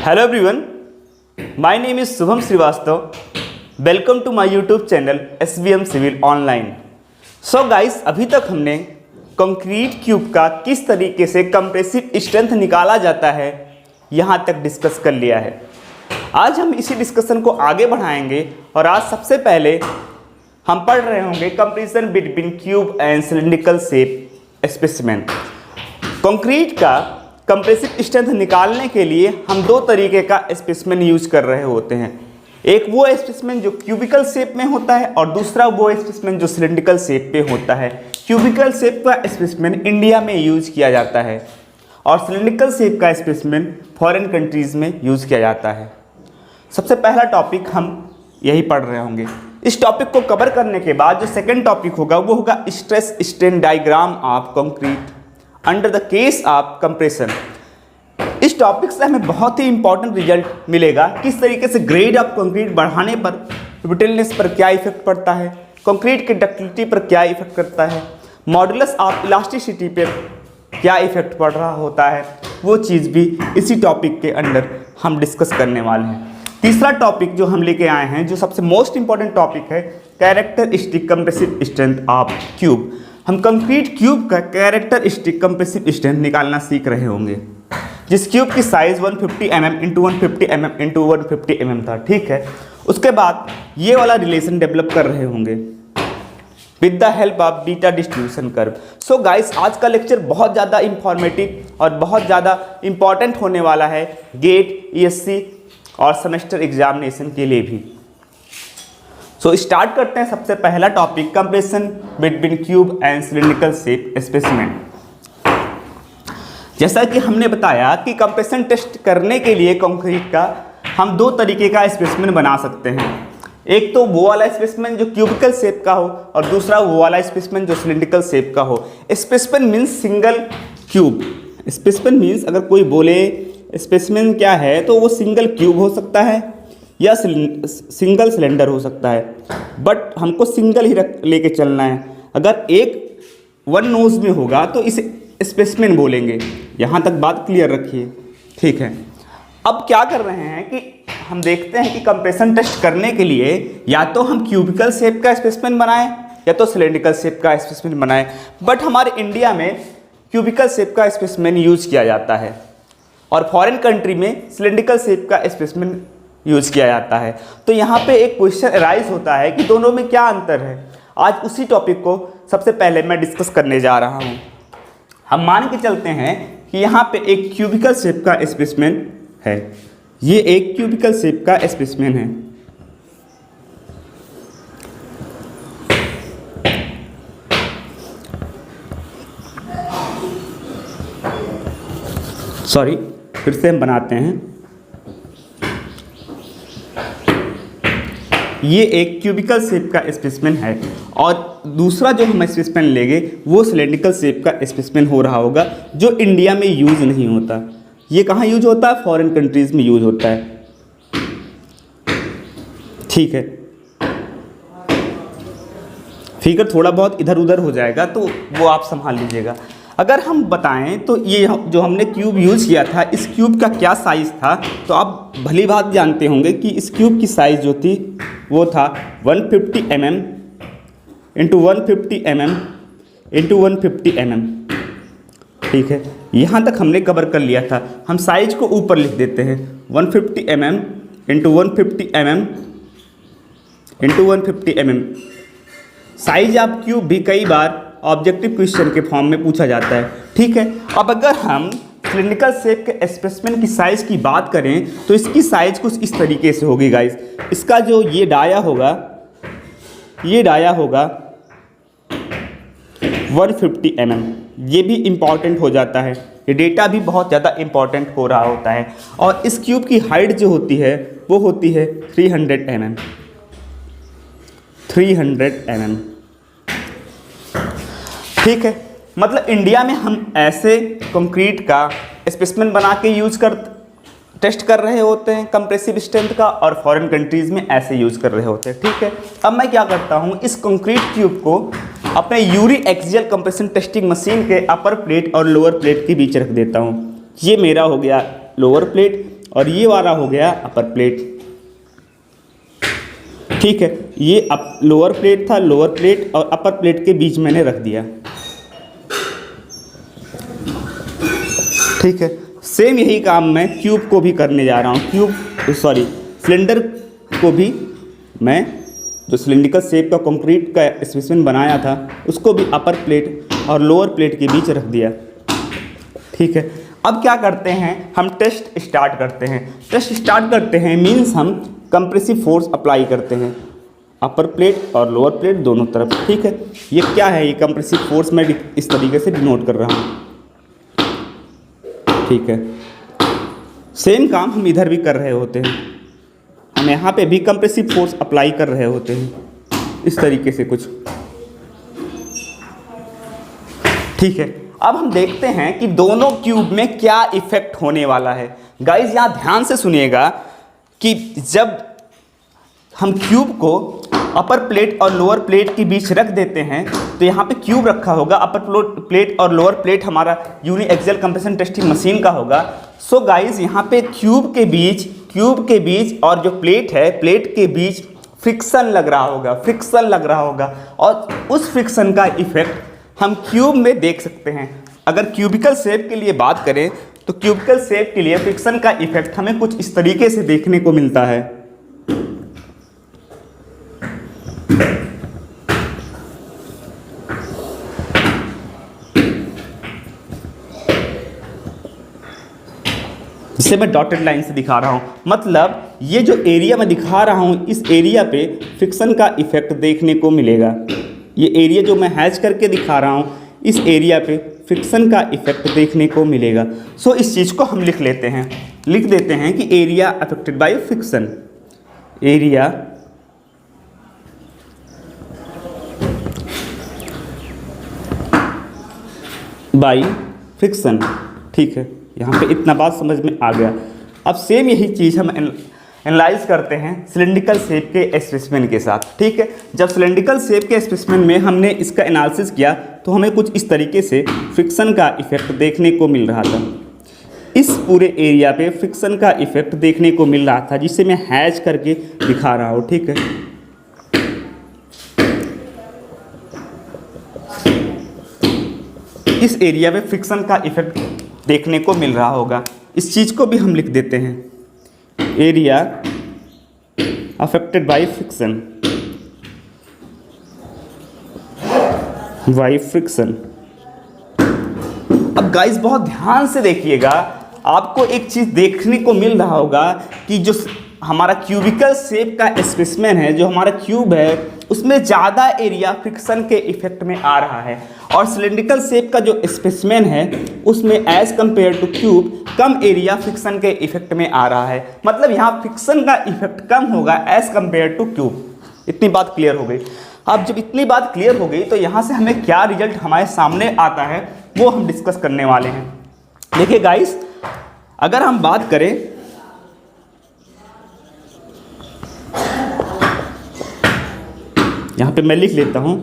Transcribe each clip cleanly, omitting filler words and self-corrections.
Hello everyone, my name is Shubham Srivastava. Welcome to my YouTube channel SVM civil online. So guys, अभी तक हमने concrete cube का किस तरीके से कंप्रेसिव स्ट्रेंथ निकाला जाता है यहाँ तक डिस्कस कर लिया है। आज हम इसी डिस्कशन को आगे बढ़ाएंगे और आज सबसे पहले हम पढ़ रहे होंगे comparison between cube and cylindrical shape specimen. Concrete का कंप्रेसिव स्ट्रेंथ निकालने के लिए हम दो तरीके का स्पेसिमेन यूज कर रहे होते हैं। एक वो स्पेसिमेन जो क्यूबिकल शेप में होता है और दूसरा वो स्पेसिमेन जो सिलिंड्रिकल शेप पे होता है। क्यूबिकल शेप का स्पेसिमेन इंडिया में यूज किया जाता है और सिलिंड्रिकल शेप का स्पेसिमेन फॉरेन कंट्रीज में यूज किया जाता है। सबसे पहला टॉपिक हम यही पढ़ रहे होंगे। इस टॉपिक को कवर करने के बाद जो सेकंड टॉपिक होगा वो होगा stress strain diagram of concrete under the case of compression. इस टॉपिक से हमें बहुत ही इंपॉर्टेंट रिजल्ट मिलेगा। किस तरीके से ग्रेड ऑफ कंक्रीट बढ़ाने पर ब्रिटलनेस पर क्या इफेक्ट पड़ता है, कंक्रीट की डक्टिलिटी पर क्या इफेक्ट करता है, मॉडुलस ऑफ इलास्टिसिटी पर क्या इफेक्ट पड़ रहा होता है, वो चीज़ भी इसी टॉपिक के अंदर हम डिस्कस करने वाले हैं। तीसरा टॉपिक जो हम लेके आए हैं, जो सबसे मोस्ट इंपॉर्टेंट टॉपिक है, characteristic compressive strength of cube. हम कंक्रीट क्यूब का कैरेक्टरिस्टिक कंप्रेसिव स्ट्रेंथ निकालना सीख रहे होंगे, जिस क्यूब की size 150 mm into 150 mm into 150 mm था। ठीक है, उसके बाद ये वाला रिलेशन डेवलप कर रहे होंगे with the help of beta distribution curve. So guys, आज का लेक्चर बहुत ज़्यादा इंफॉर्मेटिव और बहुत ज़्यादा इंपॉर्टेंट होने वाला है गेट, ESC और सेमेस्टर एग्जामिनेशन के लिए भी। सो स्टार्ट करते हैं। सबसे पहला topic comparison between cube and cylindrical shape specimen. जैसा कि हमने बताया कि कंप्रेशन टेस्ट करने के लिए कंक्रीट का हम दो तरीके का स्पेसिमेन बना सकते हैं। एक तो वो वाला स्पेसिमेन जो क्यूबिकल शेप का हो और दूसरा वो वाला स्पेसिमेन जो सिलिंड्रिकल शेप का हो। Specimen means single cube. Specimen means अगर कोई बोले स्पेसिमेन क्या है तो वो सिंगल क्यूब हो सकता है या सिंगल सिलेंडर हो सकता है, बट हमको सिंगल ही लेके चलना है। अगर एक वन नोज में होगा तो इसे स्पेसिमेन बोलेंगे। यहाँ तक बात क्लियर रखिए, ठीक है। अब क्या कर रहे हैं कि हम देखते हैं कि कंप्रेशन टेस्ट करने के लिए या तो हम क्यूबिकल शेप का स्पेसिमेन बनाएं या तो सिलेंड्रिकल शेप का स्पेसिमेन बनाएं, बट हमारे इंडिया में क्यूबिकल शेप का स्पेसिमेन यूज किया जाता है और फॉरेन कंट्री में सिलेंड्रिकल शेप का स्पेसिमेन यूज किया जाता है। तो यहाँ पे एक क्वेश्चन अराइज होता है कि दोनों में क्या अंतर है। आज उसी टॉपिक को सबसे पहले मैं डिस्कस करने जा रहा हूँ। हम मान के चलते हैं कि यहाँ पे एक क्यूबिकल शेप का स्पेसिमेन है। ये एक क्यूबिकल शेप का स्पेसिमेन है। सॉरी, फिर से हम बनाते हैं। ये एक क्यूबिकल शेप का स्पेसिमेन है और दूसरा जो हम स्पेसिमेन लेंगे वो सिलेंड्रिकल शेप का स्पेसिमेन हो रहा होगा, जो इंडिया में यूज नहीं होता। ये कहाँ यूज होता है? फॉरेन कंट्रीज में यूज होता है। ठीक है, फिगर थोड़ा बहुत इधर उधर हो जाएगा तो वो आप संभाल लीजिएगा। अगर हम बताएं तो ये जो हमने क्यूब यूज किया था, इस क्यूब का क्या साइज़ था, तो आप भली बात जानते होंगे कि इस क्यूब की साइज़ जो थी वो था 150 mm into 150 mm into 150 mm। ठीक है, यहाँ तक हमने कवर कर लिया था। हम साइज को ऊपर लिख देते हैं 150 mm into 150 mm into 150 mm। Size of cube भी कई बार ऑब्जेक्टिव क्वेश्चन के फॉर्म में पूछा जाता है। ठीक है, अब अगर हम सिलिंड्रिकल शेप के स्पेसिमेन की साइज़ की बात करें तो इसकी साइज़ कुछ इस तरीके से होगी गाइस। इसका जो ये डाया होगा 150 mm। ये भी इम्पॉर्टेंट हो जाता है, ये डेटा भी बहुत ज़्यादा इम्पॉर्टेंट हो रहा होता है। और इस क्यूब की हाइट जो होती है वो होती है 300 mm। 300 mm। ठीक है, मतलब इंडिया में हम ऐसे कंक्रीट का स्पेसिमेन बना के टेस्ट कर रहे होते हैं कंप्रेसिव स्ट्रेंथ का, और फॉरेन कंट्रीज़ में ऐसे यूज़ कर रहे होते हैं। ठीक है, अब मैं क्या करता हूँ, इस कंक्रीट क्यूब को अपने Yuri axial compression testing machine के अपर प्लेट और लोअर प्लेट के बीच रख देता हूँ। ये मेरा हो गया लोअर प्लेट और ये वाला हो गया अपर प्लेट। ठीक है, ये अप लोअर प्लेट था, लोअर प्लेट और अपर प्लेट के बीच मैंने रख दिया। ठीक है, सेम यही काम मैं क्यूब को भी करने जा रहा हूँ। सिलेंडर को भी मैं जो सिलिंड्रिकल शेप का कंक्रीट का स्पेसिमेन बनाया था उसको भी अपर प्लेट और लोअर प्लेट के बीच रख दिया। ठीक है, अब क्या करते हैं, हम टेस्ट स्टार्ट करते हैं। टेस्ट स्टार्ट करते हैं मीन्स हम कंप्रेसिव फोर्स अप्लाई करते हैं अपर प्लेट और लोअर प्लेट दोनों तरफ। ठीक है, ये क्या है, ये कंप्रेसिव फोर्स मैं इस तरीके से डिनोट कर रहा हूँ। ठीक है, सेम काम हम इधर भी कर रहे होते हैं, हम यहाँ पे भी कंप्रेसिव फोर्स अप्लाई कर रहे होते हैं इस तरीके से कुछ। ठीक है, अब हम देखते हैं कि दोनों क्यूब में क्या इफेक्ट होने वाला है। गाइस यहाँ ध्यान से सुनिएगा कि जब हम क्यूब को अपर प्लेट और लोअर प्लेट के बीच रख देते हैं तो यहाँ पे क्यूब रखा होगा, अपर प्लेट और लोअर प्लेट हमारा uniaxial compression testing machine का होगा। सो गाइस यहाँ पे क्यूब के बीच और जो प्लेट है, प्लेट के बीच फ्रिक्शन लग रहा होगा और उस फ्रिक्शन का इफेक्ट हम क्यूब में देख सकते हैं। अगर क्यूबिकल शेप के लिए बात करें तो क्यूबिकल शेप के लिए फ्रिक्शन का इफेक्ट हमें कुछ इस तरीके से देखने को मिलता है। जिसे मैं डॉटेड लाइन से दिखा रहा हूं, मतलब ये जो एरिया मैं दिखा रहा हूं इस एरिया पे फ्रिक्शन का इफेक्ट देखने को मिलेगा। ये एरिया जो मैं हैच करके दिखा रहा हूँ इस एरिया पे फ्रिक्शन का इफेक्ट देखने को मिलेगा। सो इस चीज़ को हम लिख देते हैं कि area affected by friction, area by friction. ठीक है, यहाँ पे इतना बात समझ में आ गया। अब सेम यही चीज़ हम एनालाइज करते हैं सिलिंड्रिकल शेप के स्पेसिमेन के साथ। ठीक है, जब सिलिंड्रिकल शेप के स्पेसिमेन में हमने इसका एनालिसिस किया तो हमें कुछ इस तरीके से फ्रिक्शन का इफेक्ट देखने को मिल रहा था। इस पूरे एरिया पे फ्रिक्शन का इफेक्ट देखने को मिल रहा था जिसे मैं हैच करके दिखा रहा हूँ। ठीक है, इस एरिया पे फ्रिक्शन का इफेक्ट देखने को मिल रहा होगा। इस चीज़ को भी हम लिख देते हैं, एरिया अफेक्टेड बाय फ्रिक्शन, अब गाइस बहुत ध्यान से देखिएगा, आपको एक चीज़ देखने को मिल रहा होगा कि जो हमारा क्यूबिकल शेप का स्पेसिमेन है, जो हमारा क्यूब है उसमें ज़्यादा एरिया फ्रिक्शन के इफेक्ट में आ रहा है और सिलिंड्रिकल शेप का जो स्पेसिमेन है उसमें एज कंपेयर टू क्यूब कम एरिया फ्रिक्शन के इफेक्ट में आ रहा है। मतलब यहाँ फ्रिक्शन का इफेक्ट कम होगा एज कंपेयर टू क्यूब। इतनी बात क्लियर हो गई। अब जब इतनी बात क्लियर हो गई तो यहाँ से हमें क्या रिजल्ट हमारे सामने आता है वो हम डिस्कस करने वाले हैं। देखिए गाइस, अगर हम बात करें यहाँ पे मैं लिख लेता हूँ,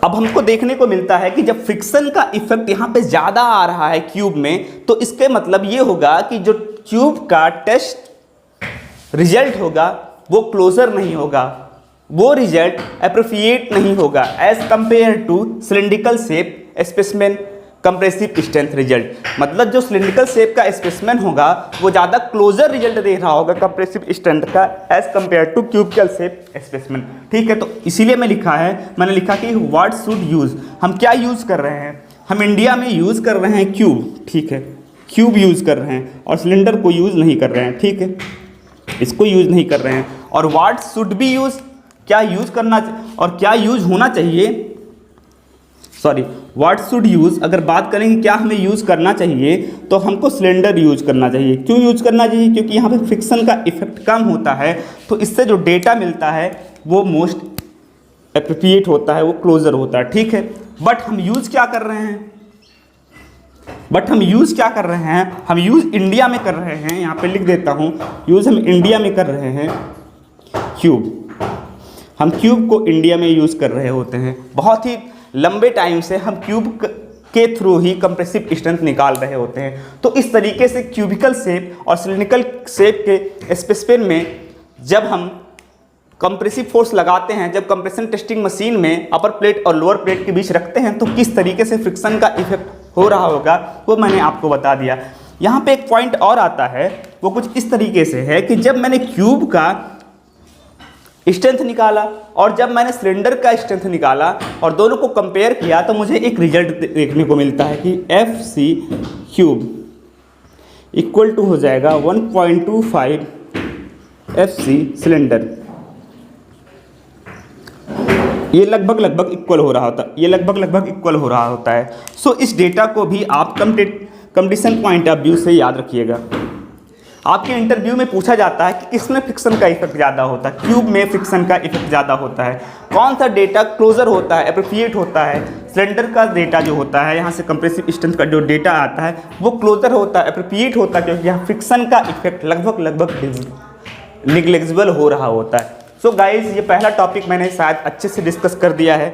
अब हमको देखने को मिलता है कि जब फ्रिक्शन का इफेक्ट यहाँ पे ज़्यादा आ रहा है क्यूब में तो इसके मतलब ये होगा कि जो क्यूब का टेस्ट रिजल्ट होगा वो क्लोजर नहीं होगा, वो रिजल्ट एप्रोप्रिएट नहीं होगा as compare to cylindrical shape specimen compressive strength result. मतलब जो सिलिंड्रिकल शेप का स्पेसिमेन होगा वो ज़्यादा क्लोजर रिजल्ट दे रहा होगा कंप्रेसिव स्ट्रेंथ का as compare to cubical shape specimen. ठीक है, तो इसीलिए मैंने लिखा कि व्हाट शुड यूज़, हम क्या यूज़ कर रहे हैं, हम इंडिया में यूज़ कर रहे हैं क्यूब। ठीक है, क्यूब यूज़ कर रहे हैं और सिलेंडर को यूज़ नहीं कर रहे हैं। ठीक है, इसको यूज़ नहीं कर रहे हैं। और व्हाट शुड बी यूज़, क्या यूज़ करना और क्या यूज़ होना चाहिए, व्हाट शुड यूज़, अगर बात करें कि क्या हमें यूज़ करना चाहिए तो हमको सिलेंडर यूज़ करना चाहिए। क्यों यूज़ करना चाहिए? क्योंकि यहाँ पे फ्रिक्शन का इफेक्ट कम होता है तो इससे जो डेटा मिलता है वो मोस्ट एप्रोप्रिएट होता है, वो क्लोजर होता है। ठीक है, बट हम यूज़ क्या कर रहे हैं, हम यूज़ इंडिया में कर रहे हैं। यहाँ पे लिख देता हूँ, यूज़ हम इंडिया में कर रहे हैं क्यूब, हम क्यूब को इंडिया में यूज़ कर रहे होते हैं। बहुत ही लंबे टाइम से हम क्यूब के थ्रू ही कंप्रेसिव स्ट्रेंथ निकाल रहे होते हैं। तो इस तरीके से क्यूबिकल शेप और सिलिंड्रिकल शेप के स्पेसिफिन में जब हम कंप्रेसिव फोर्स लगाते हैं, जब कंप्रेशन टेस्टिंग मशीन में अपर प्लेट और लोअर प्लेट के बीच रखते हैं, तो किस तरीके से फ्रिक्शन का इफेक्ट हो रहा होगा वो मैंने आपको बता दिया। यहाँ पे एक पॉइंट और आता है, वो कुछ इस तरीके से है कि जब मैंने क्यूब का स्ट्रेंथ निकाला और जब मैंने सिलेंडर का स्ट्रेंथ निकाला और दोनों को कंपेयर किया तो मुझे एक रिजल्ट देखने को मिलता है कि FC क्यूब इक्वल टू हो जाएगा 1.25 FC सिलेंडर। ये लगभग इक्वल हो रहा होता है, ये लगभग इक्वल हो रहा होता है। सो इस डेटा को भी आप कंपटीशन पॉइंट ऑफ व्यू से याद रखिएगा। आपके इंटरव्यू में पूछा जाता है कि किसमें फ्रिक्शन का इफेक्ट ज़्यादा होता है, क्यूब में फ्रिक्शन का इफेक्ट ज़्यादा होता है, कौन सा डेटा क्लोजर होता है, एप्रोप्रिएट होता है। सिलेंडर का डेटा जो होता है, यहाँ से कंप्रेसिव स्ट्रेंथ का जो डेटा आता है वो क्लोजर होता है, एप्रोप्रिएट होता है, क्योंकि यहाँ फ्रिक्शन का इफेक्ट लगभग निग्लेजिबल हो रहा होता है। सो गाइज, ये पहला टॉपिक मैंने शायद अच्छे से डिस्कस कर दिया है।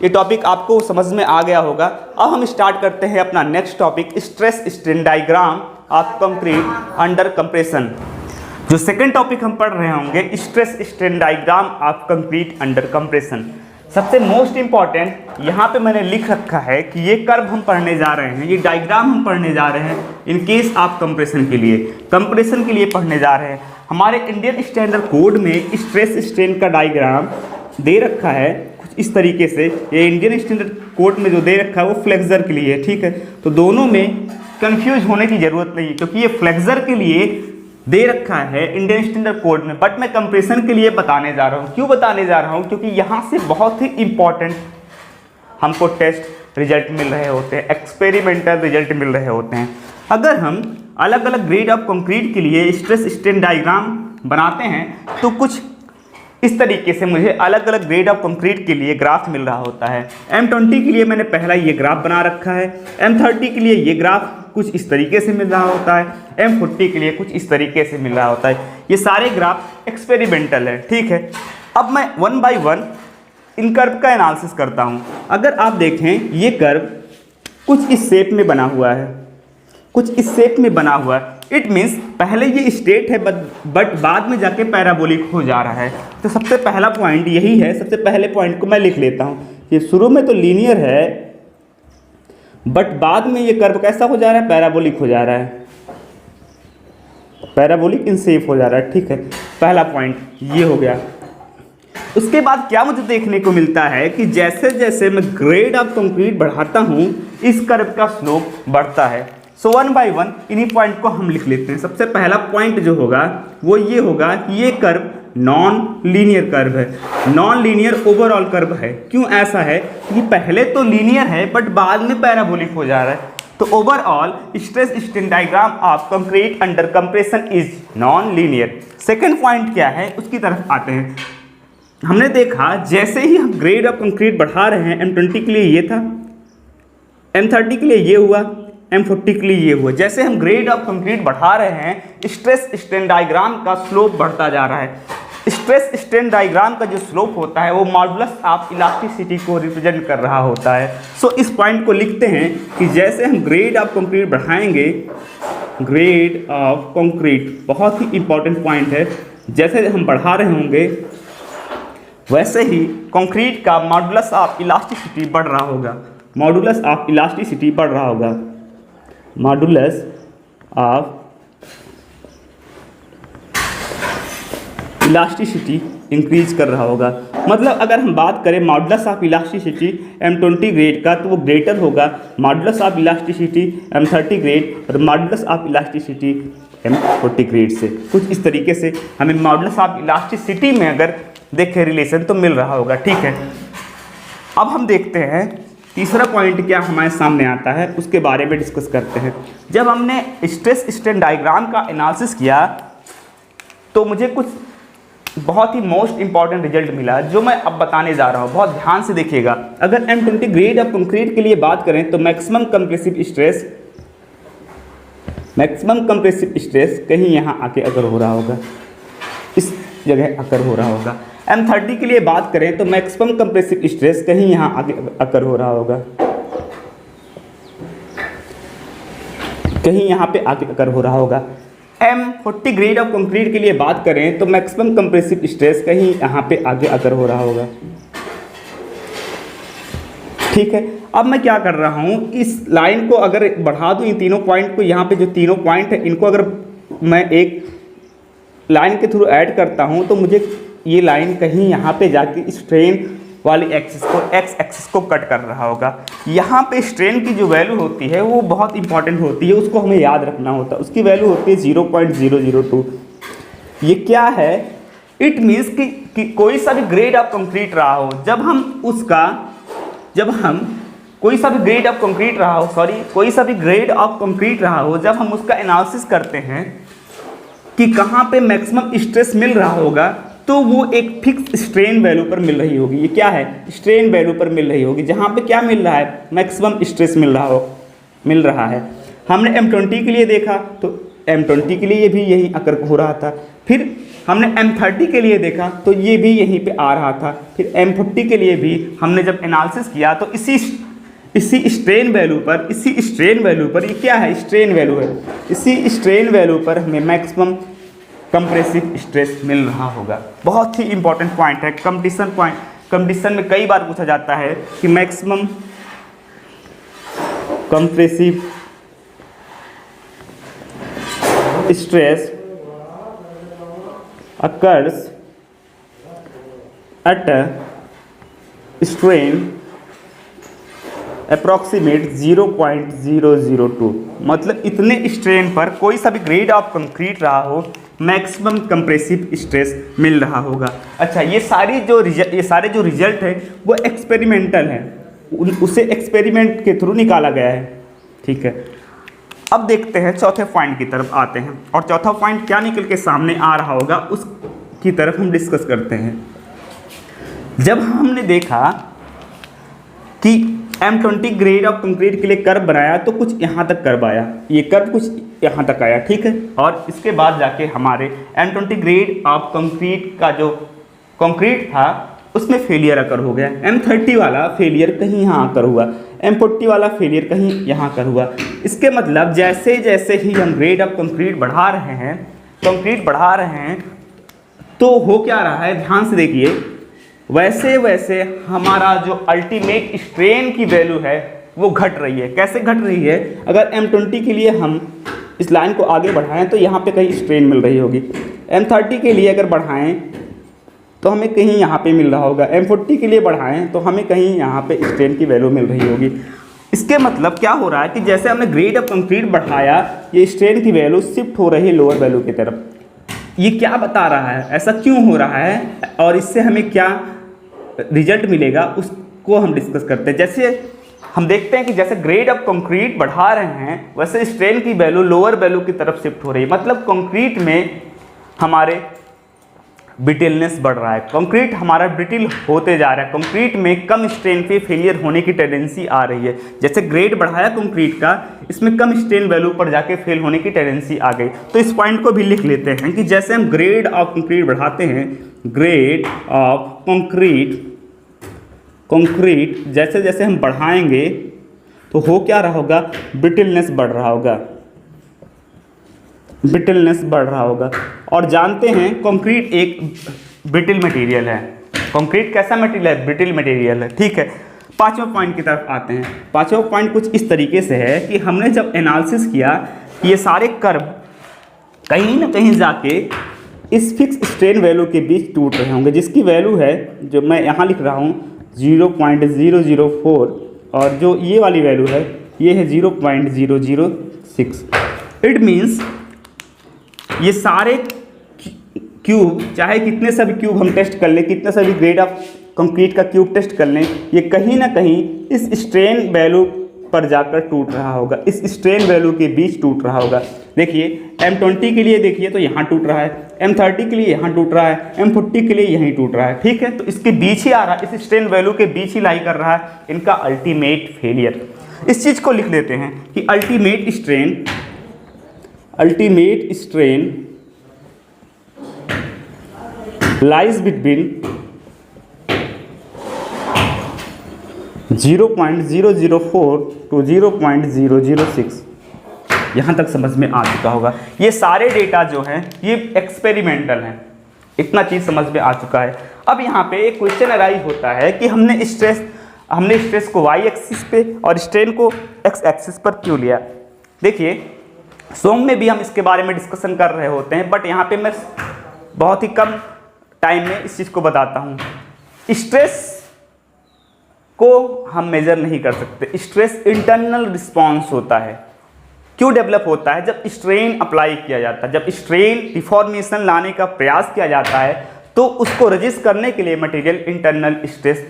ये टॉपिक आपको समझ में आ गया होगा। अब हम स्टार्ट करते हैं अपना next topic, stress strain diagram of concrete under compression. जो सेकंड टॉपिक हम पढ़ रहे होंगे, stress strain diagram of concrete under compression. सबसे मोस्ट इंपॉर्टेंट यहाँ पे मैंने लिख रखा है कि ये कर्व हम पढ़ने जा रहे हैं, ये डायग्राम हम पढ़ने जा रहे हैं इन केस ऑफ कंप्रेशन के लिए पढ़ने जा रहे हैं। हमारे इंडियन स्टैंडर्ड कोड में स्ट्रेस स्ट्रेन का डायग्राम दे रखा है कुछ इस तरीके से। ये इंडियन स्टैंडर्ड कोड में जो दे रखा है वो फ्लेक्सर के लिए है, ठीक है। तो दोनों में कंफ्यूज होने की ज़रूरत नहीं है, क्योंकि ये फ्लेक्सर के लिए दे रखा है इंडियन स्टैंडर्ड कोड में, बट मैं कंप्रेशन के लिए बताने जा रहा हूँ। क्यों बताने जा रहा हूँ? क्योंकि यहाँ से बहुत ही इंपॉर्टेंट हमको टेस्ट रिजल्ट मिल रहे होते हैं, एक्सपेरिमेंटल रिजल्ट मिल रहे होते हैं। अगर हम अलग अलग ग्रेड ऑफ कंक्रीट के लिए स्ट्रेस स्ट्रेन डायग्राम बनाते हैं तो कुछ इस तरीके से मुझे अलग अलग ग्रेड ऑफ कंक्रीट के लिए ग्राफ मिल रहा होता है। M20 के लिए मैंने पहला ये ग्राफ बना रखा है, M30 के लिए ये ग्राफ कुछ इस तरीके से मिल रहा होता है, M40 के लिए कुछ इस तरीके से मिल रहा होता है। ये सारे ग्राफ एक्सपेरिमेंटल है, ठीक है। अब मैं one by one in curve का एनालिसिस करता हूँ। अगर आप देखें, ये कर्व कुछ इस शेप में बना हुआ है, कुछ इस शेप में बना हुआ है। इट मीन्स पहले ये स्ट्रेट है बट बाद में जाके पैराबोलिक हो जा रहा है। तो सबसे पहला पॉइंट यही है। सबसे पहले पॉइंट को मैं लिख लेता हूँ। ये शुरू में तो लीनियर है बट बाद में ये कर्व कैसा हो जा रहा है? पैराबोलिक हो जा रहा है, पैराबोलिक इन शेप हो जा रहा है, ठीक है। पहला पॉइंट ये हो गया। उसके बाद क्या मुझे देखने को मिलता है कि जैसे जैसे मैं ग्रेड ऑफ कंक्रीट बढ़ाता हूँ इस कर्व का स्लोप बढ़ता है। सो वन बाय वन इन्हीं पॉइंट को हम लिख लेते हैं। सबसे पहला पॉइंट जो होगा वो ये होगा कि ये कर्व नॉन लीनियर कर्व है, नॉन लीनियर ओवरऑल कर्व है। क्यों ऐसा है? कि पहले तो लीनियर है बट बाद में पैराबोलिक हो जा रहा है। तो overall stress strain diagram of concrete under compression is non linear. Second point क्या है उसकी तरफ आते हैं। हमने देखा जैसे ही हम ग्रेड ऑफ कंक्रीट बढ़ा रहे हैं, M20 के लिए ये था, M30 के लिए ये हुआ, M40 के लिए ये हुआ। जैसे हम ग्रेड ऑफ कंक्रीट बढ़ा रहे हैं स्ट्रेस स्ट्रेन डायग्राम का स्लोप बढ़ता जा रहा है। स्ट्रेस स्ट्रेन डायग्राम का जो स्लोप होता है वो मॉडुलस ऑफ इलास्टिसिटी को रिप्रेजेंट कर रहा होता है। सो इस पॉइंट को लिखते हैं कि जैसे हम ग्रेड ऑफ कंक्रीट बढ़ाएंगे, ग्रेड ऑफ कंक्रीट बहुत ही इंपॉर्टेंट पॉइंट है, जैसे हम बढ़ा रहे होंगे वैसे ही कंक्रीट का मॉडुलस ऑफ इलास्टिसिटी बढ़ रहा होगा, मॉडुलस ऑफ इलास्टिसिटी बढ़ रहा होगा, मॉडुलस ऑफ इलास्टिसिटी इंक्रीज कर रहा होगा। मतलब अगर हम बात करें modulus of elasticity M20 grade का तो वो ग्रेटर होगा modulus of elasticity M30 grade और modulus of elasticity M40 grade से। कुछ इस तरीके से हमें मॉडुलस ऑफ इलास्टिसिटी में अगर देखें रिलेशन तो मिल रहा होगा, ठीक है। अब हम देखते हैं तीसरा पॉइंट क्या हमारे सामने आता है, उसके बारे में डिस्कस करते हैं। जब हमने स्ट्रेस स्ट्रेन डायग्राम का एनालिसिस किया तो मुझे कुछ बहुत ही मोस्ट इंपॉर्टेंट रिजल्ट मिला जो मैं अब बताने जा रहा हूँ। बहुत ध्यान से देखिएगा। अगर M20 ग्रेड ऑफ कंक्रीट के लिए बात करें तो मैक्सिमम कंप्रेसिव स्ट्रेस कहीं यहाँ आके अगर हो रहा होगा, इस जगह अकर हो रहा होगा। M30 के लिए बात करें तो मैक्सिमम कंप्रेसिव स्ट्रेस कहीं यहाँ आगे अकर हो रहा होगा, कहीं यहाँ पे आके अकर हो रहा होगा। M40 ग्रेड ऑफ कंक्रीट के लिए बात करें तो मैक्सिमम कंप्रेसिव स्ट्रेस कहीं यहाँ पे आगे अकर हो रहा होगा। ठीक है, अब मैं क्या कर रहा हूँ, इस लाइन को अगर बढ़ा दूँ, इन तीनों पॉइंट को, यहाँ पे जो तीनों पॉइंट है इनको अगर मैं एक लाइन के थ्रू ऐड करता हूँ तो मुझे ये लाइन कहीं यहाँ पे जाके स्ट्रेन वाली एक्सिस को, एक्स एक्सिस को कट कर रहा होगा। यहाँ पे स्ट्रेन की जो वैल्यू होती है वो बहुत इंपॉर्टेंट होती है, उसको हमें याद रखना होता है। उसकी वैल्यू होती है 0.002। ये क्या है, इट मीन्स कि कोई सा भी ग्रेड ऑफ कंक्रीट रहा हो, जब हम कोई सा भी ग्रेड ऑफ कंक्रीट रहा हो, जब हम उसका एनालिसिस करते हैं कि कहाँ पे मैक्सिमम स्ट्रेस मिल रहा होगा, तो वो एक फिक्स स्ट्रेन वैल्यू पर मिल रही होगी। ये क्या है, स्ट्रेन वैल्यू पर मिल रही होगी, जहाँ पे क्या मिल रहा है, मैक्सिमम स्ट्रेस मिल रहा है। हमने M20 के लिए देखा तो M20 के लिए भी यही अकर हो रहा था। फिर हमने M30 के लिए देखा तो ये भी यहीं पे आ रहा था। फिर M40 के लिए भी हमने जब एनालिसिस किया तो इसी स्ट्रेन वैल्यू पर ये क्या है, स्ट्रेन वैल्यू है, इसी स्ट्रेन वैल्यू पर हमें मैक्सिमम कंप्रेसिव स्ट्रेस मिल रहा होगा। बहुत ही इंपॉर्टेंट पॉइंट है, कंपटीशन में कई बार पूछा जाता है कि maximum compressive stress occurs at a strain approximate 0.002। मतलब इतने स्ट्रेन पर कोई सा भी ग्रेड ऑफ कंक्रीट रहा हो, मैक्सिमम कंप्रेसिव स्ट्रेस मिल रहा होगा। अच्छा, ये सारे जो रिजल्ट है वो एक्सपेरिमेंटल है, उसे एक्सपेरिमेंट के थ्रू निकाला गया है। ठीक है, अब देखते हैं चौथे पॉइंट की तरफ आते हैं, और चौथा पॉइंट क्या निकल के सामने आ रहा होगा उसकी तरफ हम डिस्कस करते हैं। जब हमने देखा कि M20 ग्रेड ऑफ कंक्रीट के लिए कर्व बनाया तो कुछ यहाँ तक कर्व आया, ये कर्व कुछ यहाँ तक आया। ठीक है, और इसके बाद जाके हमारे M20 ग्रेड ऑफ कंक्रीट का जो कंक्रीट था उसमें फेलियर अकर हो गया। M30 वाला फेलियर कहीं यहाँ आकर हुआ, M40 वाला फेलियर कहीं यहाँ कर हुआ। इसके मतलब जैसे जैसे ही हम ग्रेड ऑफ कंक्रीट बढ़ा रहे हैं तो हो क्या रहा है, ध्यान से देखिए, वैसे वैसे हमारा जो अल्टीमेट स्ट्रेन की वैल्यू है वो घट रही है। कैसे घट रही है, अगर M20 के लिए हम इस लाइन को आगे बढ़ाएं तो यहाँ पे कहीं स्ट्रेन मिल रही होगी। M30 के लिए अगर बढ़ाएं तो हमें कहीं यहाँ पे मिल रहा होगा, M40 के लिए बढ़ाएं तो हमें कहीं यहाँ पे स्ट्रेन की वैल्यू मिल रही होगी। इसके मतलब क्या हो रहा है कि जैसे हमने ग्रेड ऑफ कंक्रीट बढ़ाया, ये स्ट्रेन की वैल्यू शिफ्ट हो रही है लोअर वैल्यू की तरफ। ये क्या बता रहा है, ऐसा क्यों हो रहा है और इससे हमें क्या रिजल्ट मिलेगा, उसको हम डिस्कस करते हैं। जैसे हम देखते हैं कि जैसे ग्रेड ऑफ कंक्रीट बढ़ा रहे हैं वैसे स्ट्रेन की वैल्यू लोअर वैल्यू की तरफ शिफ्ट हो रही है। मतलब कंक्रीट में हमारे ब्रिटलनेस बढ़ रहा है, कंक्रीट हमारा ब्रिटिल होते जा रहा है, कंक्रीट में कम स्ट्रेन पे फेलियर होने की टेंडेंसी आ रही है। जैसे ग्रेड बढ़ाया कंक्रीट का, इसमें कम स्ट्रेन वैल्यू पर जाके फेल होने की टेंडेंसी आ गई। तो इस पॉइंट को भी लिख लेते हैं कि जैसे हम ग्रेड ऑफ कंक्रीट बढ़ाते हैं, ग्रेड ऑफ कंक्रीट जैसे जैसे हम बढ़ाएंगे तो हो क्या रहा होगा, ब्रिटलनेस बढ़ रहा होगा। और जानते हैं कंक्रीट एक ब्रिटिल मटेरियल है। कंक्रीट कैसा मटेरियल है, ब्रिटिल मटेरियल है। ठीक है, पांचवें पॉइंट की तरफ आते हैं। पांचवा पॉइंट कुछ इस तरीके से है कि हमने जब एनालिसिस किया ये सारे कर्व कहीं ना कहीं जाके इस फिक्स स्ट्रेन वैल्यू के बीच टूट रहे होंगे, जिसकी वैल्यू है, जो मैं यहाँ लिख रहा हूँ 0.004, और जो ये वाली वैल्यू है ये है 0.006। इट मीन्स ये सारे क्यूब, चाहे कितने सा भी क्यूब हम टेस्ट कर लें, कितने सा भी ग्रेड ऑफ कंक्रीट का क्यूब टेस्ट कर लें, ये कहीं ना कहीं इस स्ट्रेन वैल्यू पर जाकर टूट रहा होगा, इस स्ट्रेन वैल्यू के बीच टूट रहा होगा। देखिए M20 के लिए देखिए तो यहाँ टूट रहा है, M30 के लिए यहाँ टूट रहा है, M40 के लिए यहीं टूट रहा है। ठीक है, तो इसके बीच ही आ रहा है, इस स्ट्रेन वैल्यू के बीच ही लाई कर रहा है इनका अल्टीमेट फेलियर। इस चीज़ को लिख लेते हैं कि ultimate strain lies between 0.004 to 0.006। यहाँ तक समझ में आ चुका होगा। ये सारे डेटा जो हैं ये एक्सपेरिमेंटल हैं, इतना चीज़ समझ में आ चुका है। अब यहाँ पे एक क्वेश्चन अराइज होता है कि हमने स्ट्रेस को वाई एक्सिस पे और स्ट्रेन को एक्स एक्सिस पर क्यों लिया। देखिए सॉन्ग में भी हम इसके बारे में डिस्कशन कर रहे होते हैं, बट यहाँ पे मैं बहुत ही कम टाइम में इस चीज़ को बताता हूँ। स्ट्रेस को हम मेजर नहीं कर सकते। स्ट्रेस इंटरनल रिस्पॉन्स होता है। क्यों डेवलप होता है? जब स्ट्रेन अप्लाई किया जाता है, जब स्ट्रेन डिफॉर्मेशन लाने का प्रयास किया जाता है तो उसको रजिस्ट करने के लिए मटेरियल इंटरनल स्ट्रेस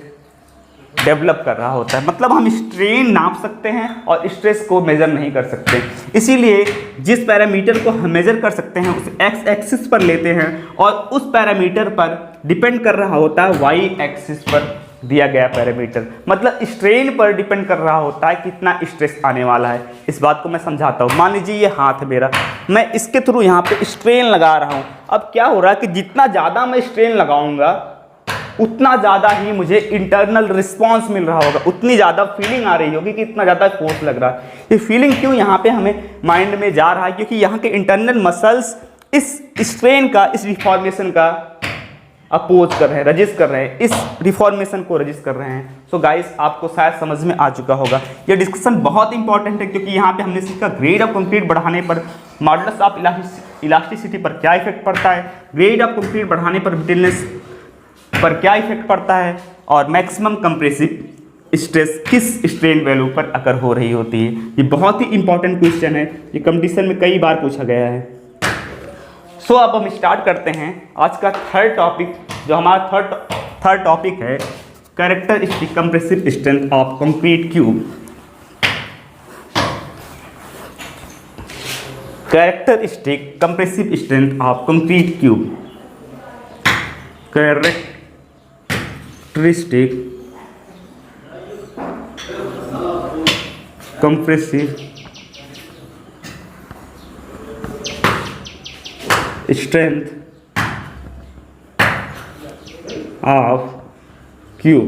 डेवलप कर रहा होता है। मतलब हम स्ट्रेन नाप सकते हैं और स्ट्रेस को मेजर नहीं कर सकते। इसीलिए जिस पैरामीटर को हम मेजर कर सकते हैं उस एक्स एक्सिस पर लेते हैं और उस पैरामीटर पर डिपेंड कर रहा होता है वाई एक्सिस पर दिया गया पैरामीटर। मतलब स्ट्रेन पर डिपेंड कर रहा होता है कितना स्ट्रेस आने वाला है। इस बात को मैं समझाता हूँ। मान लीजिए ये हाथ है मेरा, मैं इसके थ्रू यहाँ पे स्ट्रेन लगा रहा हूँ। अब क्या हो रहा है कि जितना ज़्यादा मैं स्ट्रेन लगाऊंगा उतना ज़्यादा ही मुझे इंटरनल रिस्पॉन्स मिल रहा होगा, उतनी ज़्यादा फीलिंग आ रही होगी कि इतना ज़्यादा फोर्स लग रहा है। ये फीलिंग क्यों यहाँ पे हमें माइंड में जा रहा है? क्योंकि यहाँ के इंटरनल मसल्स इस स्ट्रेन का, इस रिफॉर्मेशन का अपोज कर रहे हैं, रजिस्ट कर रहे हैं, इस रिफॉर्मेशन को रजिस्ट कर रहे हैं। सो गाइस आपको शायद समझ में आ चुका होगा। ये डिस्कशन बहुत इंपॉर्टेंट है क्योंकि यहाँ पे हमने सीखा ग्रेड ऑफ कंक्रीट बढ़ाने पर मॉडुलस ऑफ इलास्टिसिटी पर क्या इफेक्ट पड़ता है, ग्रेड ऑफ कंक्रीट बढ़ाने पर ब्रिटलनेस पर क्या इफेक्ट पड़ता है और मैक्सिमम कंप्रेसिव स्ट्रेस किस स्ट्रेन वैल्यू पर अकर हो रही होती है। ये बहुत ही इंपॉर्टेंट क्वेश्चन है, ये कंपटीशन में कई बार पूछा गया है। सो अब हम स्टार्ट करते हैं आज का थर्ड टॉपिक, जो हमारा थर्ड टॉपिक है characteristic compressive strength of concrete cube. Characteristic compressive strength of concrete cube. Characteristic compressive strength of cube.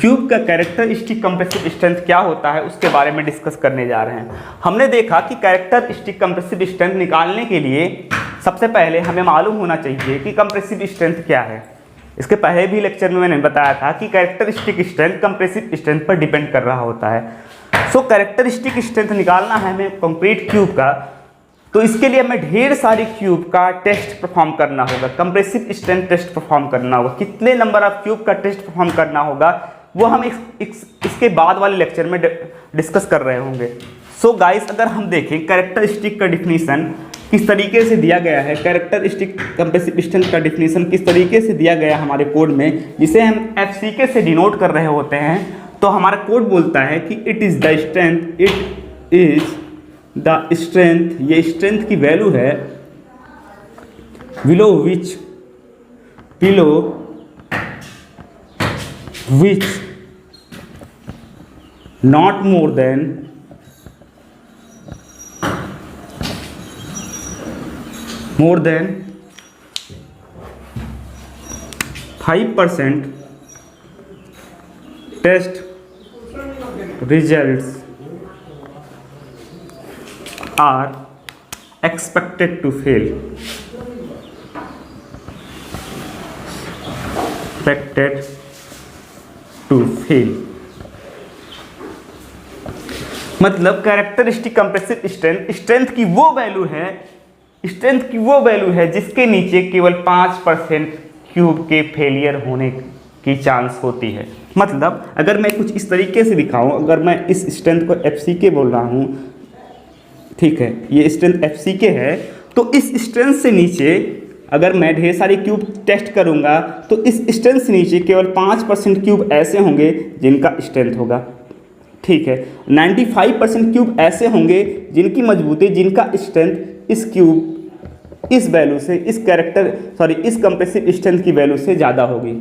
Cube का कैरेक्टरिस्टिक कंप्रेसिव स्ट्रेंथ क्या होता है उसके बारे में डिस्कस करने जा रहे हैं। हमने देखा कि कैरेक्टरिस्टिक कंप्रेसिव स्ट्रेंथ निकालने के लिए सबसे पहले हमें मालूम होना चाहिए कि कंप्रेसिव स्ट्रेंथ क्या है। इसके पहले भी लेक्चर में मैंने बताया था कि कैरेक्टरिस्टिक स्ट्रेंथ कंप्रेसिव स्ट्रेंथ पर डिपेंड कर रहा होता है। सो कैरेक्टरिस्टिक स्ट्रेंथ निकालना है हमें कंक्रीट क्यूब का, तो इसके लिए हमें ढेर सारी क्यूब का टेस्ट परफॉर्म करना होगा, कंप्रेसिव स्ट्रेंथ टेस्ट परफॉर्म करना होगा। कितने नंबर ऑफ क्यूब का टेस्ट परफॉर्म करना होगा वो हम इसके बाद वाले लेक्चर में डिस्कस कर रहे होंगे। सो गाइस अगर हम देखें कैरेक्टरिस्टिक का डिफिनीशन किस तरीके से दिया गया है, कैरेक्टरिस्टिक कंप्रेसिव स्ट्रेंथ का डिफिनीशन किस तरीके से दिया गया है हमारे कोड में, जिसे हम FCK से डिनोट कर रहे होते हैं, तो हमारा कोड बोलता है कि it is the strength, it is the strength, ये स्ट्रेंथ की वैल्यू है below which not more than 5% test results are expected to fail. मतलब कैरेक्टरिस्टिक कंप्रेसिव स्ट्रेंथ की वो वैल्यू है जिसके नीचे केवल 5% क्यूब के फेलियर होने की चांस होती है। मतलब अगर मैं कुछ इस तरीके से दिखाऊं, अगर मैं इस स्ट्रेंथ को FCK बोल रहा हूं, ठीक है, ये स्ट्रेंथ FCK है, तो इस स्ट्रेंथ से नीचे अगर मैं ढेर सारी क्यूब टेस्ट करूंगा तो इस स्ट्रेंथ से नीचे केवल 5% क्यूब ऐसे होंगे जिनका स्ट्रेंथ होगा, ठीक है। 95% क्यूब ऐसे होंगे जिनकी मजबूती, जिनका स्ट्रेंथ इस वैल्यू से, इस कंप्रेसिव स्ट्रेंथ की वैल्यू से ज़्यादा होगी।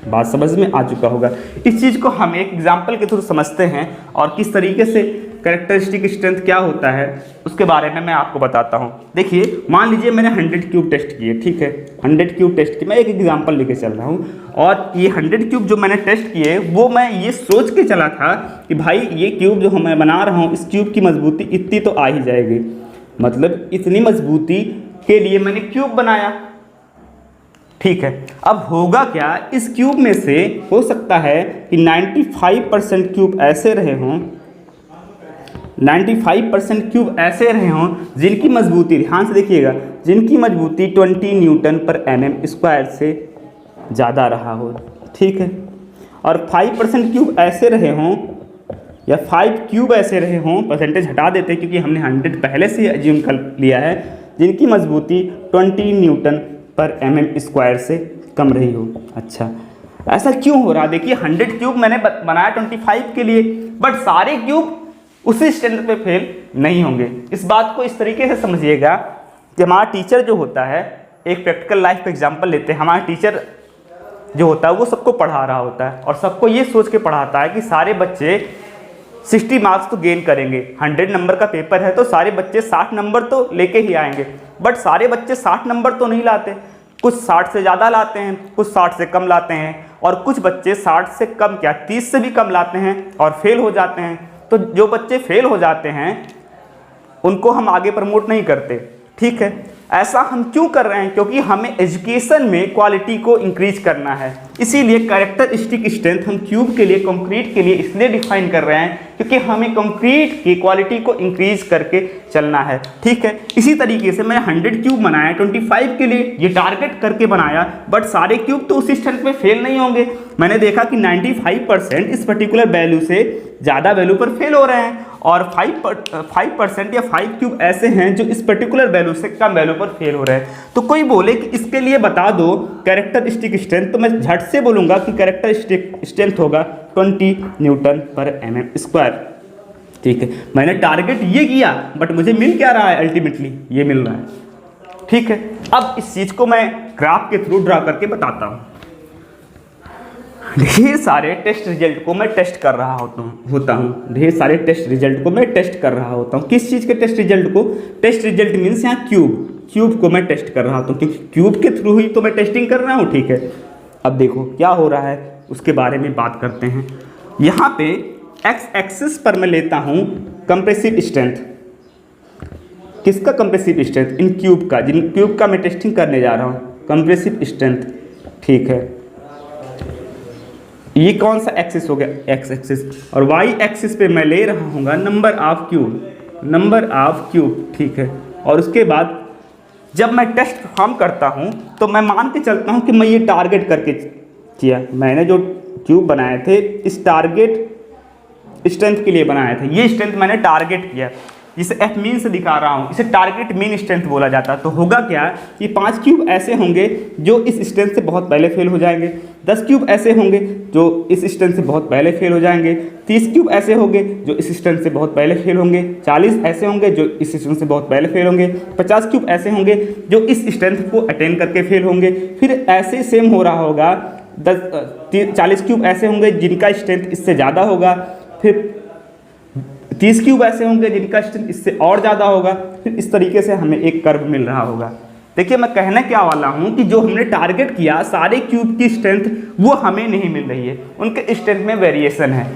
बात समझ में आ चुका होगा। इस चीज़ को हम एक एग्जाम्पल के थ्रू समझते हैं और किस तरीके से कैरेक्टरिस्टिक स्ट्रेंथ क्या होता है उसके बारे में मैं आपको बताता हूँ। देखिए, मान लीजिए मैंने 100 क्यूब टेस्ट किए, ठीक है, 100 क्यूब टेस्ट किए, मैं एक एग्जांपल लेके चल रहा हूँ, और ये 100 क्यूब जो मैंने टेस्ट किए वो मैं ये सोच के चला था कि भाई ये क्यूब जो मैं बना रहा हूँ इस क्यूब की मजबूती इतनी तो आ ही जाएगी, मतलब इतनी मजबूती के लिए मैंने क्यूब बनाया, ठीक है। अब होगा क्या, इस क्यूब में से हो सकता है कि 95% क्यूब ऐसे रहे हों, 95% क्यूब ऐसे रहे हों जिनकी मजबूती, ध्यान से देखिएगा, जिनकी मजबूती 20 न्यूटन पर mm स्क्वायर से ज़्यादा रहा हो, ठीक है। और 5% क्यूब ऐसे रहे हों, या 5 क्यूब ऐसे रहे हों, परसेंटेज हटा देते हैं क्योंकि हमने 100 पहले से एज्यूम कर लिया है, जिनकी मजबूती 20 न्यूटन पर mm स्क्वायर से कम रही हो। अच्छा, ऐसा क्यों हो रहा? देखिए 100 क्यूब मैंने बनाया 25 के लिए, बट सारे क्यूब उसी स्ट्रेंथ पे फेल नहीं होंगे। इस बात को इस तरीके से समझिएगा कि हमारा टीचर जो होता है, एक प्रैक्टिकल लाइफ का एग्जांपल लेते हैं, हमारा टीचर जो होता है वो सबको पढ़ा रहा होता है और सबको ये सोच के पढ़ाता है कि सारे बच्चे 60 मार्क्स तो गेन करेंगे, 100 नंबर का पेपर है तो सारे बच्चे 60 नंबर तो लेके ही आएंगे, बट सारे बच्चे 60 नंबर तो नहीं लाते, कुछ 60 से ज़्यादा लाते हैं, कुछ 60 से कम लाते हैं, और कुछ बच्चे 60 से कम क्या 30 से भी कम लाते हैं और फेल हो जाते हैं। तो जो बच्चे फेल हो जाते हैं उनको हम आगे प्रमोट नहीं करते, ठीक है। ऐसा हम क्यों कर रहे हैं? क्योंकि हमें एजुकेशन में क्वालिटी को इंक्रीज करना है, इसीलिए कैरेक्टरिस्टिक स्ट्रेंथ हम क्यूब के लिए, कंक्रीट के लिए इसलिए डिफाइन कर रहे हैं क्योंकि हमें कंक्रीट की क्वालिटी को इंक्रीज करके चलना है, ठीक है। इसी तरीके से मैं 100 क्यूब बनाया 25 के लिए, ये टारगेट करके बनाया, बट सारे क्यूब तो उसी स्ट्रेंथ में फेल नहीं होंगे। मैंने देखा कि 95% इस पर्टिकुलर वैल्यू से ज़्यादा वैल्यू पर फेल हो रहे हैं, और 5% या 5 क्यूब ऐसे हैं जो इस पर्टिकुलर वैल्यू से कम वैल्यू पर फेल हो रहे हैं। तो कोई बोले कि इसके लिए बता दो कैरेक्टरिस्टिक स्ट्रेंथ, तो मैं झट से बोलूँगा कि कैरेक्टरिस्टिक स्ट्रेंथ होगा 20 न्यूटन पर mm स्क्वायर, ठीक है। मैंने टारगेट ये किया बट मुझे मिल क्या रहा है, अल्टीमेटली ये मिल रहा है, ठीक है। अब इस चीज़ को मैं ग्राफ के थ्रू ड्रा करके बताता हूँ। ढेर सारे टेस्ट रिजल्ट को मैं टेस्ट कर रहा होता हूँ, ढेर सारे टेस्ट रिजल्ट को मैं टेस्ट कर रहा होता हूँ। किस चीज़ के टेस्ट रिजल्ट को? टेस्ट रिजल्ट मीन्स यहाँ क्यूब को मैं टेस्ट कर रहा होता हूँ, क्योंकि क्यूब के थ्रू ही तो मैं टेस्टिंग कर रहा हूँ, ठीक है। अब देखो क्या हो रहा है उसके बारे में बात करते हैं। यहाँ पे एक्स एक्सिस पर मैं लेता हूँ कंप्रेसिव स्ट्रेंथ। किसका कंप्रेसिव स्ट्रेंथ? इन क्यूब का, जिन क्यूब का मैं टेस्टिंग करने जा रहा हूँ, कंप्रेसिव स्ट्रेंथ, ठीक है। ये कौन सा एक्सिस हो गया? X axis. और वाई एक्सिस पे मैं ले रहा हूँ नंबर ऑफ क्यूब, ठीक है। और उसके बाद जब मैं टेस्ट परफॉर्म करता हूँ तो मैं मान के चलता हूँ कि मैं ये टारगेट करके किया, मैंने जो क्यूब बनाए थे इस टारगेट स्ट्रेंथ के लिए बनाए थे, ये स्ट्रेंथ मैंने टारगेट किया, जिसे एफ मीन से दिखा रहा हूँ, इसे टारगेट मीन स्ट्रेंथ बोला जाता है। तो होगा क्या कि 5 क्यूब ऐसे होंगे जो इस स्ट्रेंथ से बहुत पहले फेल हो जाएंगे, 10 क्यूब ऐसे होंगे जो इस स्ट्रेंथ से बहुत पहले फेल हो जाएंगे, 30 क्यूब ऐसे होंगे जो इस स्ट्रेंथ से बहुत पहले फेल होंगे, 40 ऐसे होंगे जो इस स्ट्रेंथ से बहुत पहले फेल होंगे, 50 क्यूब ऐसे होंगे जो इस स्ट्रेंथ को अटेन करके फेल होंगे। फिर ऐसे सेम हो रहा होगा, 40 क्यूब ऐसे होंगे जिनका स्ट्रेंथ इससे ज़्यादा होगा, फिर 30 क्यूब ऐसे होंगे जिनका स्ट्रेंथ इससे और ज़्यादा होगा, फिर इस तरीके से हमें एक कर्व मिल रहा होगा। देखिए मैं कहने क्या वाला हूँ कि जो हमने टारगेट किया सारे क्यूब की स्ट्रेंथ वो हमें नहीं मिल रही है, उनके स्ट्रेंथ में वेरिएशन है।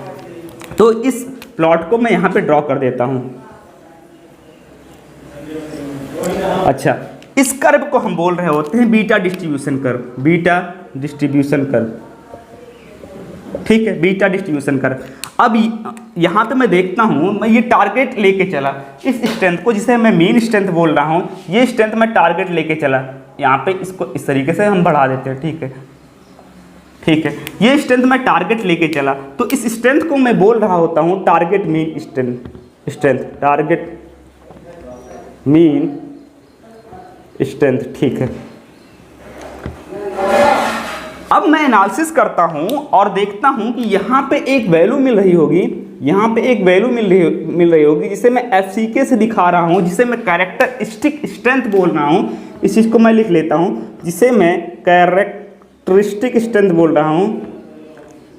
तो इस प्लॉट को मैं यहाँ पे ड्रॉ कर देता हूँ। अच्छा, इस कर्व को हम बोल रहे होते हैं beta distribution curve, beta distribution curve, ठीक है, बीटा डिस्ट्रीब्यूशन कर्व। अब यहाँ पे मैं देखता हूँ, मैं ये टारगेट लेके चला इस स्ट्रेंथ को, जिसे मैं मीन स्ट्रेंथ बोल रहा हूँ, ये स्ट्रेंथ मैं टारगेट लेके चला, यहाँ पे इसको इस तरीके से हम बढ़ा देते हैं, ठीक है, ठीक है। ये स्ट्रेंथ मैं टारगेट लेके चला, तो इस स्ट्रेंथ को मैं बोल रहा होता हूँ target mean strength, target mean strength, ठीक है। अब मैं एनालिसिस करता हूं और देखता हूं कि यहाँ पे एक वैल्यू मिल रही होगी, यहाँ पे एक वैल्यू मिल रही होगी जिसे मैं FCK से दिखा रहा हूँ, जिसे मैं कैरेक्टरिस्टिक स्ट्रेंथ बोल रहा हूँ। इस चीज़ को मैं लिख लेता हूँ, जिसे मैं कैरेक्टरिस्टिक स्ट्रेंथ बोल रहा हूँ,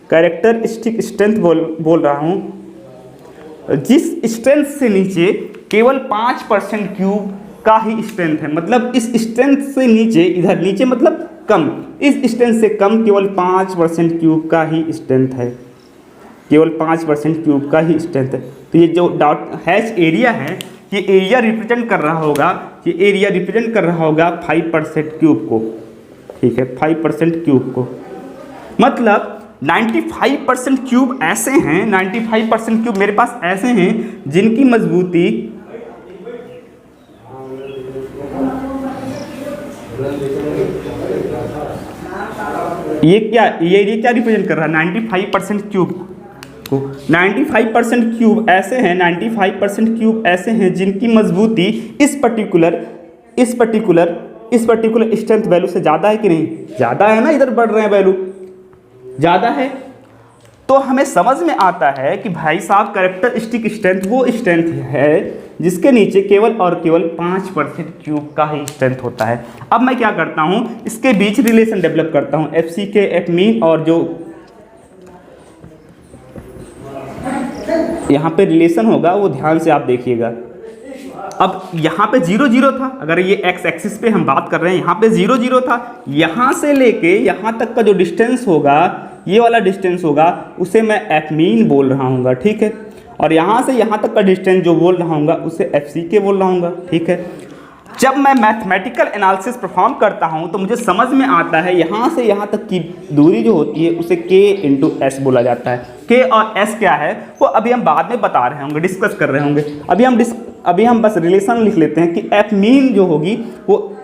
कैरेक्टरिस्टिक स्ट्रेंथ बोल रहा हूँ। जिस स्ट्रेंथ से नीचे केवल 5% क्यूब का ही स्ट्रेंथ है, मतलब इस स्ट्रेंथ से नीचे, इधर नीचे मतलब कम, इस स्ट्रेंथ से कम केवल 5% क्यूब का ही स्ट्रेंथ है, केवल 5% क्यूब का ही स्ट्रेंथ है। तो ये जो डॉट हैश एरिया है, ये एरिया रिप्रेजेंट कर रहा होगा, ये एरिया रिप्रेजेंट कर रहा होगा 5% क्यूब को, ठीक है, 5% क्यूब को। मतलब 95% क्यूब ऐसे हैं, 95% क्यूब मेरे पास ऐसे हैं जिनकी मजबूती ये क्या रिप्रेजेंट कर रहा है 95% क्यूब को। 95% क्यूब ऐसे हैं, 95% क्यूब ऐसे हैं जिनकी मजबूती इस पर्टिकुलर स्ट्रेंथ वैल्यू से ज़्यादा है कि नहीं, ज़्यादा है ना, इधर बढ़ रहे हैं वैल्यू ज़्यादा है। तो हमें समझ में आता है कि भाई साहब कैरेक्टरिस्टिक स्ट्रेंथ वो स्ट्रेंथ है जिसके नीचे केवल और केवल 5% क्यूब का ही स्ट्रेंथ होता है। अब मैं क्या करता हूँ, इसके बीच रिलेशन डेवलप करता हूँ, एफ सी के एफ मीन और जो यहाँ पे रिलेशन होगा वो ध्यान से आप देखिएगा। अब यहाँ पे 0 0 था, अगर ये एक्स एक्सिस पे हम बात कर रहे हैं, यहाँ पे 0 0 था, यहाँ से लेके यहाँ तक का जो डिस्टेंस होगा, ये वाला डिस्टेंस होगा, उसे मैं एफ मीन बोल रहा हूँगा, ठीक है। और यहाँ से यहाँ तक का डिस्टेंस जो बोल रहा हूँगा उसे एफ सी के बोल रहा हूँगा, ठीक है। जब मैं मैथमेटिकल एनालिसिस परफॉर्म करता हूँ तो मुझे समझ में आता है यहाँ से यहाँ तक की दूरी जो होती है उसे k इंटू एस बोला जाता है। k और s क्या है वो अभी हम बाद में बता रहे होंगे, डिस्कस कर रहे होंगे। अभी हम बस रिलेशन लिख लेते हैं कि एफ मीन जो होगी वो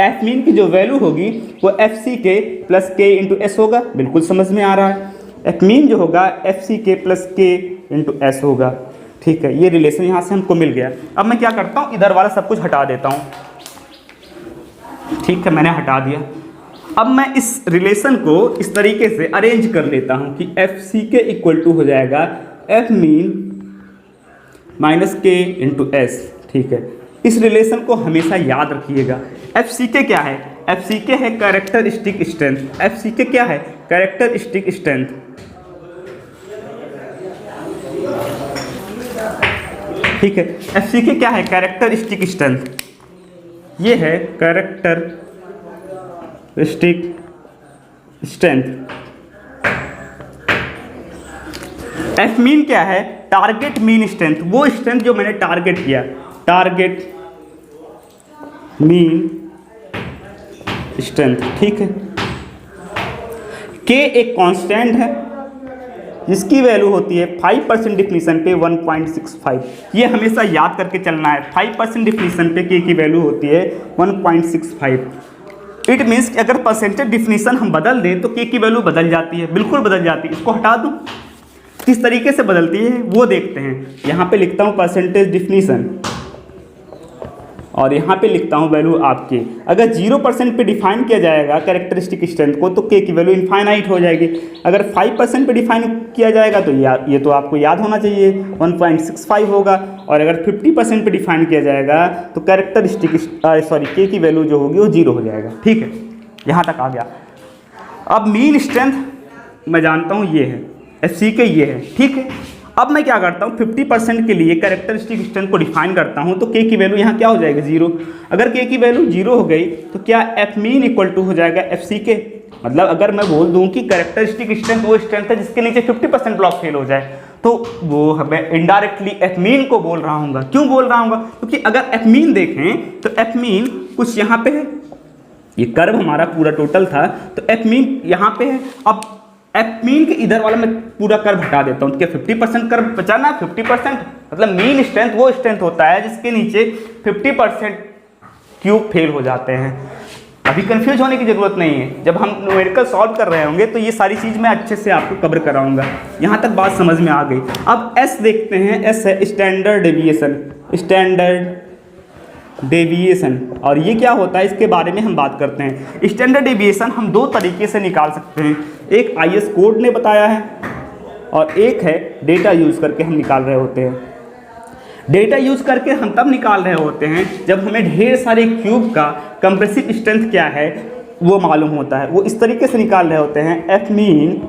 एफ मीन की जो वैल्यू होगी वो एफ सी के प्लस के इंटू एस होगा, बिल्कुल समझ में आ रहा है। एफ मीन जो होगा एफ सी के प्लस के इंटू एस होगा, ठीक है। ये रिलेशन यहाँ से हमको मिल गया। अब मैं क्या करता हूँ, इधर वाला सब कुछ हटा देता हूँ, ठीक है, मैंने हटा दिया। अब मैं इस रिलेशन को इस तरीके से अरेंज कर लेता हूँ कि एफ सी के इक्वल टू हो जाएगा एफ मीन माइनस के इंटू एस, ठीक है। इस रिलेशन को हमेशा याद रखिएगा। एफ सी के क्या है, एफ सी के है कैरेक्टरिस्टिक स्ट्रेंथ। एफ सी के क्या है, कैरेक्टरिस्टिक स्ट्रेंथ, ठीक है। एफ सी के क्या है, कैरेक्टरिस्टिक स्ट्रेंथ, ये है कैरेक्टरिस्टिक स्ट्रेंथ। एफ मीन क्या है, टारगेट मीन स्ट्रेंथ, वो स्ट्रेंथ जो मैंने टारगेट किया, टारगेट मीन स्ट्रेंथ, ठीक है। के एक कांस्टेंट है जिसकी वैल्यू होती है 5% डिफिनीशन पे 1.65। ये हमेशा याद करके चलना है, 5% डिफिनीशन पे के की वैल्यू होती है 1.65। इट मीन्स कि अगर परसेंटेज डिफिनीशन हम बदल दें तो के की वैल्यू बदल जाती है, बिल्कुल बदल जाती है। इसको हटा दूं, किस तरीके से बदलती है वो देखते हैं। यहाँ पे लिखता हूँ परसेंटेज डिफिनीशन और यहाँ पे लिखता हूँ वैल्यू आपके। अगर 0% पे डिफाइन किया जाएगा कैरेक्टरिस्टिक स्ट्रेंथ को तो के की वैल्यू इनफाइनाइट हो जाएगी। अगर 5% पे डिफाइन किया जाएगा तो ये तो आपको याद होना चाहिए 1.65 होगा। और अगर 50% पे डिफाइन किया जाएगा तो कैरेक्टरिस्टिक के की वैल्यू जो होगी वो 0 हो जाएगा, ठीक है। यहाँ तक आ गया। अब मीन स्ट्रेंथ मैं जानता हूँ ये है, एफ सी के ये है, ठीक है। अब मैं क्या करता हूँ 50% के लिए कैरेक्टरिस्टिक स्ट्रेंथ को डिफाइन करता हूँ तो के की वैल्यू यहाँ क्या हो जाएगा 0। अगर के की वैल्यू 0 हो गई तो क्या एफ मीन इक्वल टू हो जाएगा एफ सी के। मतलब अगर मैं बोल दूँ कि कैरेक्टरिस्टिक स्ट्रेंथ वो स्ट्रेंथ है जिसके नीचे 50% ब्लॉक फेल हो जाए तो वो हमें इनडायरेक्टली एफ मीन को बोल रहा हूँ। क्यों बोल रहा हूँ, क्योंकि अगर एफ मीन देखें तो एफ मीन कुछ यहाँ पे है, ये कर्व हमारा पूरा टोटल था तो एफ मीन यहाँ पे है। अब एफ मीन के इधर वाला मैं पूरा कर्व हटा देता हूँ, तो क्या 50% कर्व बचाना है। 50% मतलब मीन स्ट्रेंथ वो स्ट्रेंथ होता है जिसके नीचे 50% क्यूब फेल हो जाते हैं। अभी कंफ्यूज होने की ज़रूरत नहीं है, जब हम न्यूमेरिकल सॉल्व कर रहे होंगे तो ये सारी चीज़ मैं अच्छे से आपको कवर कराऊंगा। यहाँ तक बात समझ में आ गई। अब एस देखते हैं, एस है स्टैंडर्ड डेविएशन, स्टैंडर्ड डेविएशन। और ये क्या होता है इसके बारे में हम बात करते हैं। स्टैंडर्ड डेविएशन हम दो तरीके से निकाल सकते हैं, एक आईएस कोड ने बताया है और एक है डेटा यूज़ करके हम निकाल रहे होते हैं। डेटा यूज़ करके हम तब निकाल रहे होते हैं जब हमें ढेर सारे क्यूब का कंप्रेसिव स्ट्रेंथ क्या है वो मालूम होता है। वो इस तरीके से निकाल रहे होते हैं, F mean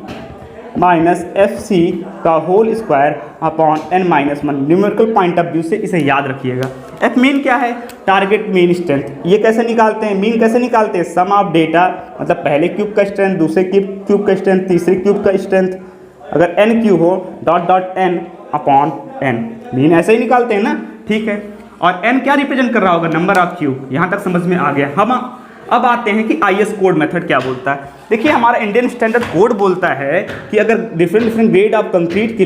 minus F C का whole square upon n minus 1। Numerical point of view से इसे याद रखिएगा। एफ मीन क्या है? Target mean strength. ये कैसे निकालते हैं? मीन कैसे निकालते हैं? सम ऑफ डेटा, मतलब पहले क्यूब का स्ट्रेंथ, दूसरे क्यूब का स्ट्रेंथ, तीसरे क्यूब का स्ट्रेंथ, अगर n क्यूब हो dot dot n upon n। Mean ऐसे ही निकालते हैं ना, ठीक है। और n क्या रिप्रेजेंट कर रहा होगा? Number of cube. यहाँ तक समझ में आ गया। हम अब आते हैं कि IS कोड मेथड क्या बोलता है। देखिए हमारा इंडियन स्टैंडर्ड कोड बोलता है कि अगर डिफरेंट ग्रेड ऑफ कंक्रीट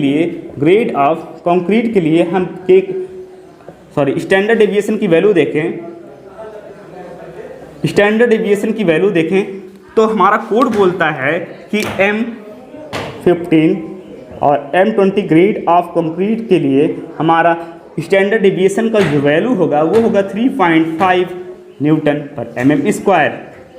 के लिए हम एक स्टैंडर्ड डेविएशन की वैल्यू देखें, तो हमारा कोड बोलता है कि M15 और M20 ग्रेड ऑफ कंक्रीट के लिए हमारा स्टैंडर्ड डेविएशन का जो वैल्यू होगा वो होगा 3.5 न्यूटन पर mm स्क्वायर,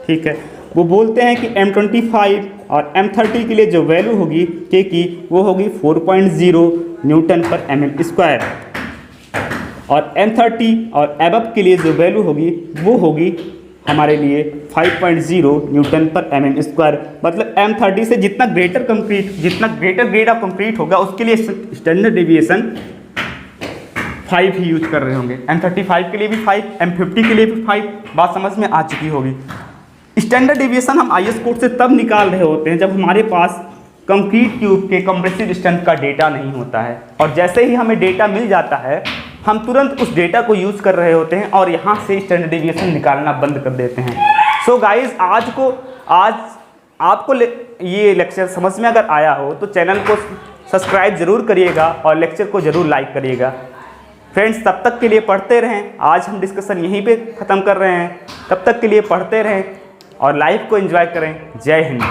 ठीक है। वो बोलते हैं कि M25 और M30 के लिए जो वैल्यू होगी के की वो होगी 4.0 न्यूटन पर mm स्क्वायर, और M30 और एबव के लिए जो वैल्यू होगी वो होगी हमारे लिए 5.0 न्यूटन पर mm स्क्वायर। मतलब M30 से जितना ग्रेटर ग्रेड ऑफ कंक्रीट होगा उसके लिए स्टैंडर्ड डेविएशन 5 ही यूज कर रहे होंगे। M35 के लिए भी 5, M50 के लिए भी 5। बात समझ में आ चुकी होगी। स्टैंडर्ड डेविएशन हम IS कोड से तब निकाल रहे होते हैं जब हमारे पास कंक्रीट क्यूब के कंप्रेसिव स्ट्रेंथ का डेटा नहीं होता है, और जैसे ही हमें डेटा मिल जाता है हम तुरंत उस डेटा को यूज़ कर रहे होते हैं और यहाँ से स्टैंडर्ड डेविएशन निकालना बंद कर देते हैं। सो गाइज आज आपको ये लेक्चर समझ में अगर आया हो तो चैनल को सब्सक्राइब ज़रूर करिएगा और लेक्चर को ज़रूर लाइक करिएगा। फ्रेंड्स तब तक के लिए पढ़ते रहें। आज हम डिस्कशन यहीं पे ख़त्म कर रहे हैं। तब तक के लिए पढ़ते रहें और लाइफ को एंजॉय करें। जय हिंद।